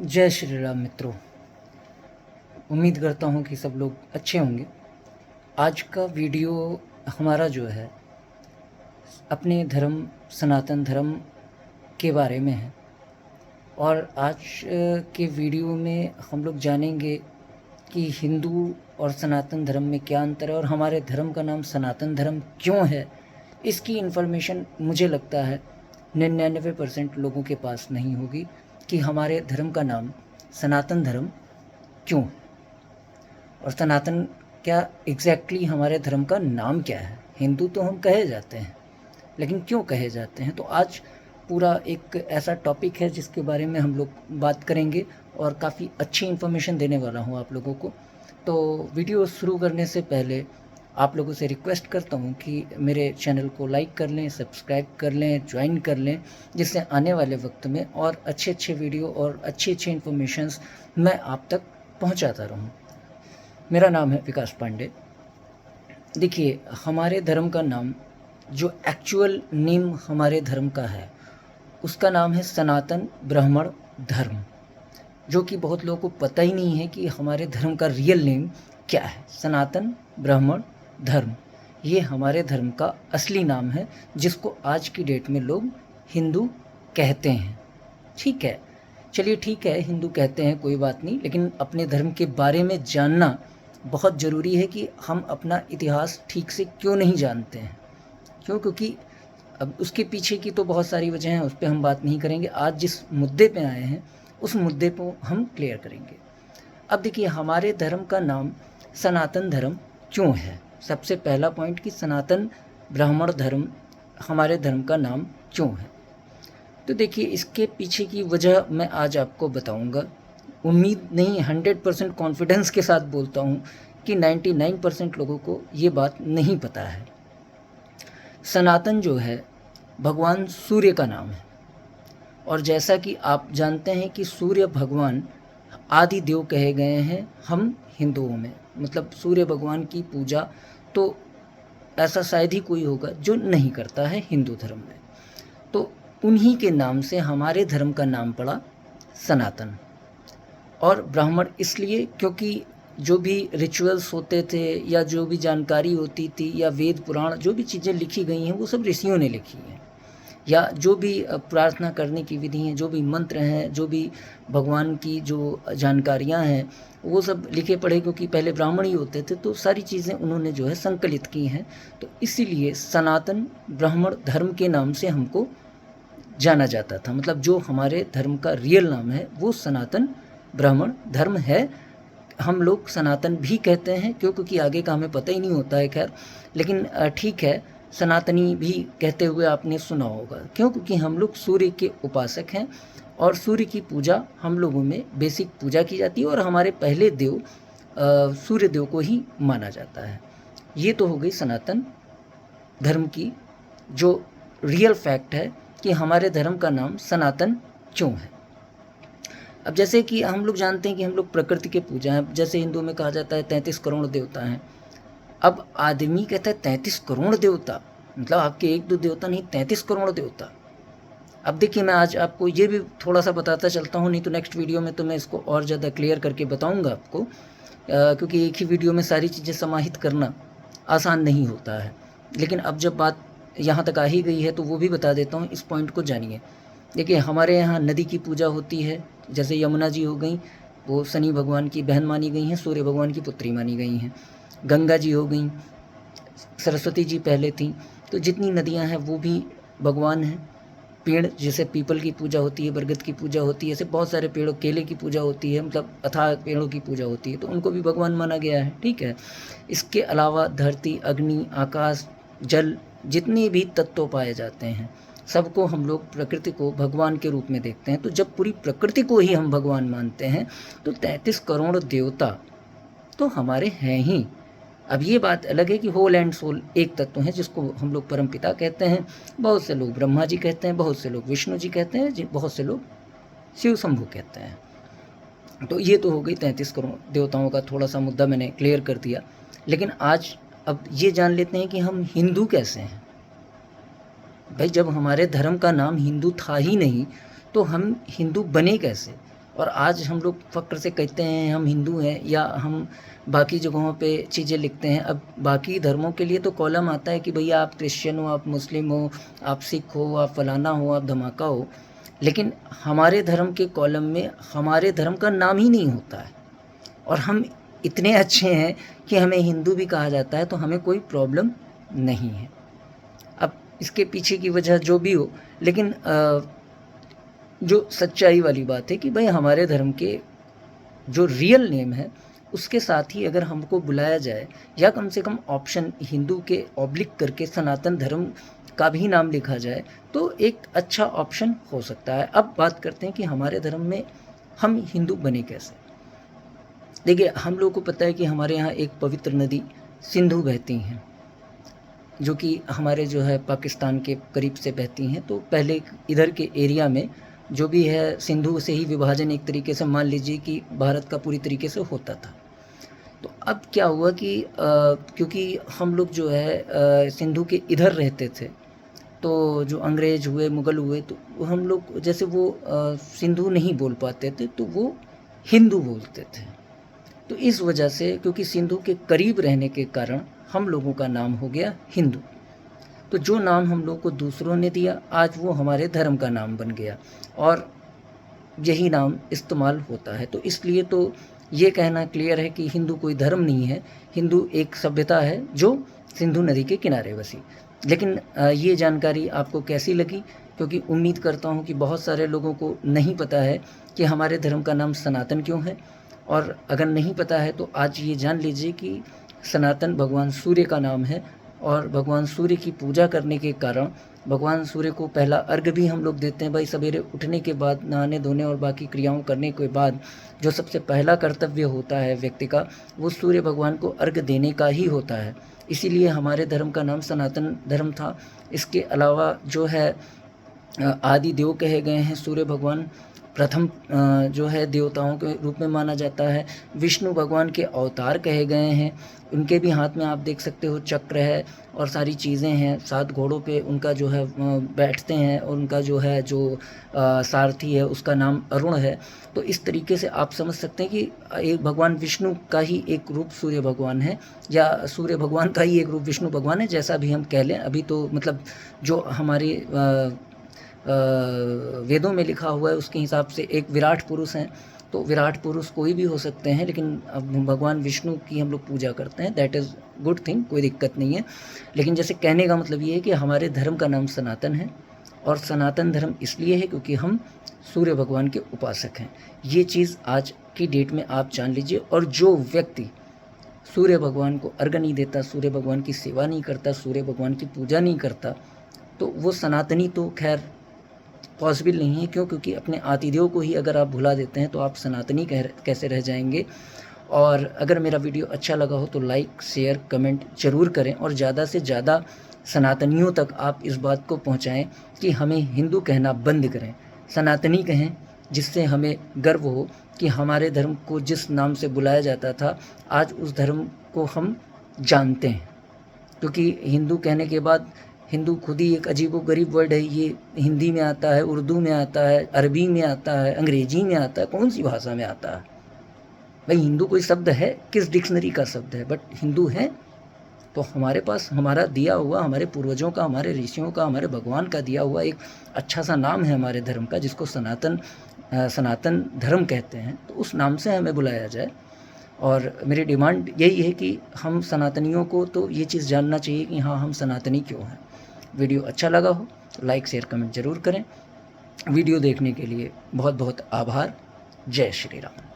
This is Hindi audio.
जय श्री राम मित्रों। उम्मीद करता हूँ कि सब लोग अच्छे होंगे। आज का वीडियो हमारा जो है अपने धर्म सनातन धर्म के बारे में है और आज के वीडियो में हम लोग जानेंगे कि हिंदू और सनातन धर्म में क्या अंतर है और हमारे धर्म का नाम सनातन धर्म क्यों है। इसकी इन्फॉर्मेशन मुझे लगता है 99% लोगों के पास नहीं होगी कि हमारे धर्म का नाम सनातन धर्म क्यों है और सनातन क्या एग्जैक्टली हमारे धर्म का नाम क्या है। हिंदू तो हम कहे जाते हैं, लेकिन क्यों कहे जाते हैं। तो आज पूरा एक ऐसा टॉपिक है जिसके बारे में हम लोग बात करेंगे और काफ़ी अच्छी इन्फॉर्मेशन देने वाला हूँ आप लोगों को। तो वीडियो शुरू करने से पहले आप लोगों से रिक्वेस्ट करता हूँ कि मेरे चैनल को लाइक कर लें, सब्सक्राइब कर लें, ज्वाइन कर लें, जिससे आने वाले वक्त में और अच्छे वीडियो और अच्छी इन्फॉर्मेशंस मैं आप तक पहुँचाता रहूँ। मेरा नाम है विकास पांडे। देखिए, हमारे धर्म का नाम, जो एक्चुअल नेम हमारे धर्म का है, उसका नाम है सनातन ब्राह्मण धर्म, जो कि बहुत लोगों को पता ही नहीं है कि हमारे धर्म का रियल नेम क्या है। सनातन ब्राह्मण धर्म ये हमारे धर्म का असली नाम है, जिसको आज की डेट में लोग हिंदू कहते हैं। ठीक है, चलिए ठीक है, हिंदू कहते हैं, कोई बात नहीं, लेकिन अपने धर्म के बारे में जानना बहुत ज़रूरी है कि हम अपना इतिहास ठीक से क्यों नहीं जानते हैं। क्योंकि अब उसके पीछे की तो बहुत सारी वजह हैं, उस पर हम बात नहीं करेंगे। आज जिस मुद्दे पे आए हैं उस मुद्दे को हम क्लियर करेंगे। अब देखिए, हमारे धर्म का नाम सनातन धर्म क्यों है। सबसे पहला पॉइंट कि सनातन ब्राह्मण धर्म हमारे धर्म का नाम क्यों है। तो देखिए, इसके पीछे की वजह मैं आज आपको बताऊंगा। उम्मीद नहीं, 100% कॉन्फिडेंस के साथ बोलता हूँ कि 99% लोगों को ये बात नहीं पता है। सनातन जो है भगवान सूर्य का नाम है और जैसा कि आप जानते हैं कि सूर्य भगवान आदि देव कहे गए हैं हम हिंदुओं में। मतलब सूर्य भगवान की पूजा तो ऐसा शायद ही कोई होगा जो नहीं करता है हिंदू धर्म में। तो उन्हीं के नाम से हमारे धर्म का नाम पड़ा सनातन। और ब्राह्मण इसलिए क्योंकि जो भी रिचुअल्स होते थे या जो भी जानकारी होती थी या वेद पुराण जो भी चीज़ें लिखी गई हैं वो सब ऋषियों ने लिखी हैं, या जो भी प्रार्थना करने की विधि हैं, जो भी मंत्र हैं, जो भी भगवान की जो जानकारियां हैं, वो सब लिखे पढ़े, क्योंकि पहले ब्राह्मण ही होते थे, तो सारी चीज़ें उन्होंने जो है संकलित की हैं। तो इसीलिए सनातन ब्राह्मण धर्म के नाम से हमको जाना जाता था। मतलब जो हमारे धर्म का रियल नाम है वो सनातन ब्राह्मण धर्म है। हम लोग सनातन भी कहते हैं क्योंकि आगे का हमें पता ही नहीं होता है, खैर, लेकिन ठीक है, सनातनी भी कहते हुए आपने सुना होगा। क्यों? क्योंकि हम लोग सूर्य के उपासक हैं और सूर्य की पूजा हम लोगों में बेसिक पूजा की जाती है और हमारे पहले देव सूर्य देव को ही माना जाता है। ये तो हो गई सनातन धर्म की जो रियल फैक्ट है कि हमारे धर्म का नाम सनातन क्यों है। अब जैसे कि हम लोग जानते हैं कि हम लोग प्रकृति के पूजा हैं। जैसे हिंदू में कहा जाता है 33 करोड़ देवता हैं। अब आदमी कहता है 33 करोड़ देवता, मतलब आपके एक दो देवता नहीं, 33 करोड़ देवता। अब देखिए, मैं आज आपको ये भी थोड़ा सा बताता चलता हूँ, नहीं तो नेक्स्ट वीडियो में तो मैं इसको और ज़्यादा क्लियर करके बताऊँगा आपको, क्योंकि एक ही वीडियो में सारी चीज़ें समाहित करना आसान नहीं होता है। लेकिन अब जब बात यहाँ तक आ ही गई है तो वो भी बता देता हूँ, इस पॉइंट को जानिए। देखिए, हमारे यहाँ नदी की पूजा होती है। जैसे यमुना जी हो गई, वो शनि भगवान की बहन मानी गई हैं, सूर्य भगवान की पुत्री मानी गई हैं। गंगा जी हो गई, सरस्वती जी पहले थी। तो जितनी नदियाँ हैं वो भी भगवान हैं। पेड़, जैसे पीपल की पूजा होती है, बरगद की पूजा होती है, ऐसे बहुत सारे पेड़ों, केले की पूजा होती है, मतलब अथाह पेड़ों की पूजा होती है, तो उनको भी भगवान माना गया है। ठीक है, इसके अलावा धरती, अग्नि, आकाश, जल, जितने भी तत्व पाए जाते हैं सबको हम लोग प्रकृति को भगवान के रूप में देखते हैं। तो जब पूरी प्रकृति को ही हम भगवान मानते हैं तो 33 करोड़ देवता तो हमारे हैं ही। अब ये बात अलग है कि होल एंड सोल एक तत्व है जिसको हम लोग परमपिता कहते हैं। बहुत से लोग ब्रह्मा जी कहते हैं, बहुत से लोग विष्णु जी कहते हैं, बहुत से लोग शिव शंभु कहते हैं। तो ये तो हो गई 33 करोड़ देवताओं का थोड़ा सा मुद्दा मैंने क्लियर कर दिया। लेकिन आज अब ये जान लेते हैं कि हम हिंदू कैसे हैं। भाई, जब हमारे धर्म का नाम हिंदू था ही नहीं तो हम हिंदू बने कैसे। और आज हम लोग फ़क्र से कहते हैं हम हिंदू हैं, या हम बाकी जगहों पे चीज़ें लिखते हैं। अब बाकी धर्मों के लिए तो कॉलम आता है कि भैया आप क्रिश्चियन हो, आप मुस्लिम हो, आप सिख हो, आप फलाना हो, आप धमाका हो, लेकिन हमारे धर्म के कॉलम में हमारे धर्म का नाम ही नहीं होता है। और हम इतने अच्छे हैं कि हमें हिंदू भी कहा जाता है, तो हमें कोई प्रॉब्लम नहीं है। अब इसके पीछे की वजह जो भी हो, लेकिन जो सच्चाई वाली बात है कि भाई हमारे धर्म के जो रियल नेम है उसके साथ ही अगर हमको बुलाया जाए, या कम से कम ऑप्शन हिंदू के ऑब्लिक करके सनातन धर्म का भी नाम लिखा जाए, तो एक अच्छा ऑप्शन हो सकता है। अब बात करते हैं कि हमारे धर्म में हम हिंदू बने कैसे। देखिए, हम लोगों को पता है कि हमारे यहाँ एक पवित्र नदी सिंधु बहती हैं, जो कि हमारे जो है पाकिस्तान के करीब से बहती हैं। तो पहले इधर के एरिया में जो भी है सिंधु से ही विभाजन एक तरीके से मान लीजिए कि भारत का पूरी तरीके से होता था। तो अब क्या हुआ कि क्योंकि हम लोग जो है सिंधु के इधर रहते थे, तो जो अंग्रेज़ हुए, मुग़ल हुए, तो हम लोग जैसे वो सिंधु नहीं बोल पाते थे, तो वो हिंदू बोलते थे। तो इस वजह से, क्योंकि सिंधु के करीब रहने के कारण हम लोगों का नाम हो गया हिंदू। तो जो नाम हम लोग को दूसरों ने दिया, आज वो हमारे धर्म का नाम बन गया और यही नाम इस्तेमाल होता है। तो इसलिए तो ये कहना क्लियर है कि हिंदू कोई धर्म नहीं है, हिंदू एक सभ्यता है जो सिंधु नदी के किनारे बसी। लेकिन ये जानकारी आपको कैसी लगी? क्योंकि उम्मीद करता हूँ कि बहुत सारे लोगों को नहीं पता है कि हमारे धर्म का नाम सनातन क्यों है। और अगर नहीं पता है तो आज ये जान लीजिए कि सनातन भगवान सूर्य का नाम है, और भगवान सूर्य की पूजा करने के कारण भगवान सूर्य को पहला अर्घ भी हम लोग देते हैं। भाई सवेरे उठने के बाद, नहाने धोने और बाकी क्रियाओं करने के बाद जो सबसे पहला कर्तव्य होता है व्यक्ति का, वो सूर्य भगवान को अर्घ देने का ही होता है। इसीलिए हमारे धर्म का नाम सनातन धर्म था। इसके अलावा जो है आदि देव कहे गए हैं सूर्य भगवान, प्रथम जो है देवताओं के रूप में माना जाता है। विष्णु भगवान के अवतार कहे गए हैं, उनके भी हाथ में आप देख सकते हो चक्र है और सारी चीज़ें हैं। 7 घोड़ों पे उनका जो है बैठते हैं, और उनका जो है जो सारथी है उसका नाम अरुण है। तो इस तरीके से आप समझ सकते हैं कि एक भगवान विष्णु का ही एक रूप सूर्य भगवान है, या सूर्य भगवान का ही एक रूप विष्णु भगवान है, जैसा भी हम कह लें। अभी तो मतलब जो हमारे वेदों में लिखा हुआ है उसके हिसाब से एक विराट पुरुष हैं, तो विराट पुरुष कोई भी हो सकते हैं, लेकिन अब भगवान विष्णु की हम लोग पूजा करते हैं। दैट इज़ गुड थिंग, कोई दिक्कत नहीं है। लेकिन जैसे कहने का मतलब ये है कि हमारे धर्म का नाम सनातन है, और सनातन धर्म इसलिए है क्योंकि हम सूर्य भगवान के उपासक हैं। ये चीज़ आज की डेट में आप जान लीजिए। और जो व्यक्ति सूर्य भगवान को अर्घ नहीं देता, सूर्य भगवान की सेवा नहीं करता, सूर्य भगवान की पूजा नहीं करता, तो वो सनातनी तो खैर पॉसिबल नहीं है। क्यों? क्योंकि अपने आदिदेव को ही अगर आप भुला देते हैं तो आप सनातनी कैसे रह जाएंगे। और अगर मेरा वीडियो अच्छा लगा हो तो लाइक, शेयर, कमेंट ज़रूर करें, और ज़्यादा से ज़्यादा सनातनियों तक आप इस बात को पहुंचाएं कि हमें हिंदू कहना बंद करें, सनातनी कहें, जिससे हमें गर्व हो कि हमारे धर्म को जिस नाम से बुलाया जाता था, आज उस धर्म को हम जानते हैं। क्योंकि हिंदू कहने के बाद हिंदू खुद ही एक अजीबोगरीब वर्ड है। ये हिंदी में आता है, उर्दू में आता है, अरबी में आता है, अंग्रेजी में आता है, कौन सी भाषा में आता है? भाई हिंदू कोई शब्द है? किस डिक्शनरी का शब्द है? बट हिंदू है तो हमारे पास हमारा दिया हुआ, हमारे पूर्वजों का, हमारे ऋषियों का, हमारे भगवान का दिया हुआ एक अच्छा सा नाम है हमारे धर्म का, जिसको सनातन धर्म कहते हैं। तो उस नाम से हमें बुलाया जाए। और मेरी डिमांड यही है कि हम सनातनियों को तो ये चीज़ जानना चाहिए कि हाँ, हम सनातनी क्यों हैं। वीडियो अच्छा लगा हो तो लाइक, शेयर, कमेंट ज़रूर करें। वीडियो देखने के लिए बहुत बहुत आभार। जय श्री राम।